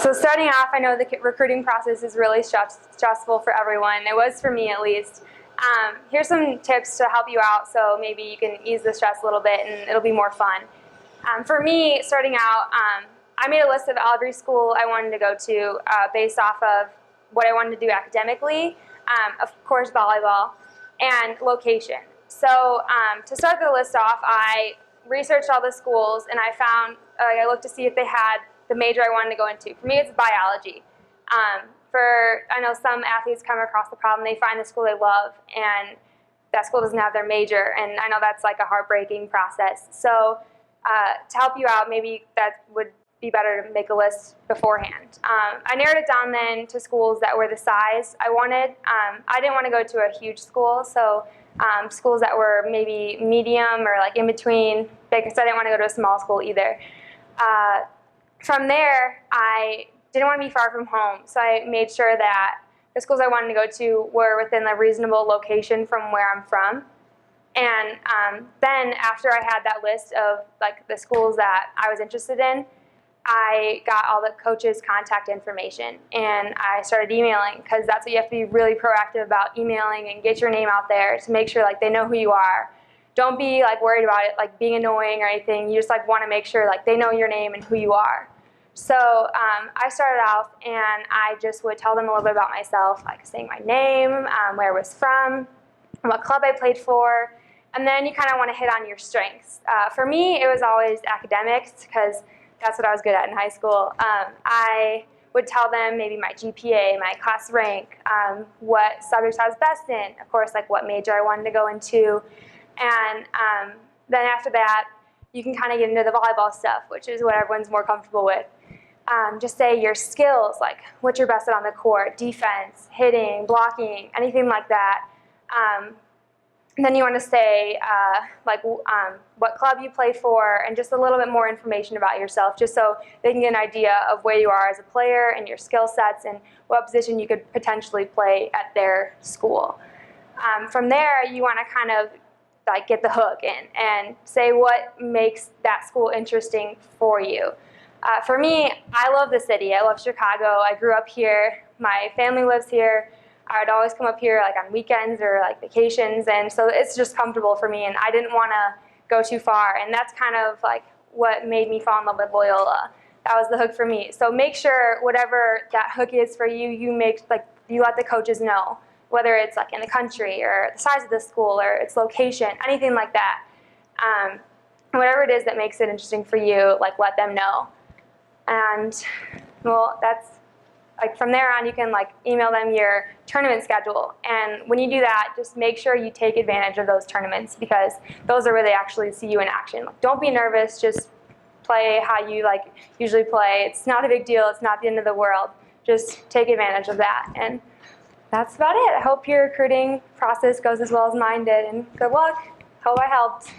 So starting off, I know the recruiting process is really stressful for everyone. It was for me at least. Here's some tips to help you out so maybe you can ease the stress a little bit and it'll be more fun. For me, starting out, I made a list of every school I wanted to go to based off of what I wanted to do academically, of course volleyball, and location. So to start the list off, I researched all the schools and I looked to see if they had the major I wanted to go into. For me, it's biology. I know some athletes come across the problem, they find the school they love, and that school doesn't have their major, and I know that's like a heartbreaking process. So to help you out, maybe that would be better to make a list beforehand. I narrowed it down then to schools that were the size I wanted. I didn't want to go to a huge school, so schools that were maybe medium or like in between, because I didn't want to go to a small school either. From there, I didn't want to be far from home, so I made sure that the schools I wanted to go to were within a reasonable location from where I'm from. And then after I had that list of like the schools that I was interested in, I got all the coaches' contact information and I started emailing, because that's what you have to be really proactive about, emailing and get your name out there to make sure like they know who you are. Don't be like worried about it like being annoying or anything. You just like want to make sure like they know your name and who you are. So I started off and I just would tell them a little bit about myself, like saying my name, where I was from, what club I played for, and then you kind of want to hit on your strengths. For me, it was always academics, because that's what I was good at in high school. I would tell them maybe my GPA, my class rank, what subjects I was best in, of course, like what major I wanted to go into. And then after that, you can kind of get into the volleyball stuff, which is what everyone's more comfortable with. Just say your skills, like what you're best at on the court, defense, hitting, blocking, anything like that. Then you want to say what club you play for, and just a little bit more information about yourself, just so they can get an idea of where you are as a player and your skill sets and what position you could potentially play at their school. From there, you want to kind of like get the hook in and say what makes that school interesting for you. For me, I love the city. I love Chicago. I grew up here. My family lives here. I would always come up here like on weekends or like vacations, and so it's just comfortable for me, and I didn't want to go too far, and that's kind of like what made me fall in love with Loyola. That was the hook for me. So make sure whatever that hook is for you, you let the coaches know, whether it's like in the country or the size of the school or its location, anything like that. Whatever it is that makes it interesting for you, like let them know. And well, that's like from there on, you can like email them your tournament schedule. And when you do that, just make sure you take advantage of those tournaments, because those are where they actually see you in action. Like, don't be nervous, just play how you like usually play. It's not a big deal, it's not the end of the world. Just take advantage of that. And that's about it. I hope your recruiting process goes as well as mine did, and good luck. Hope I helped.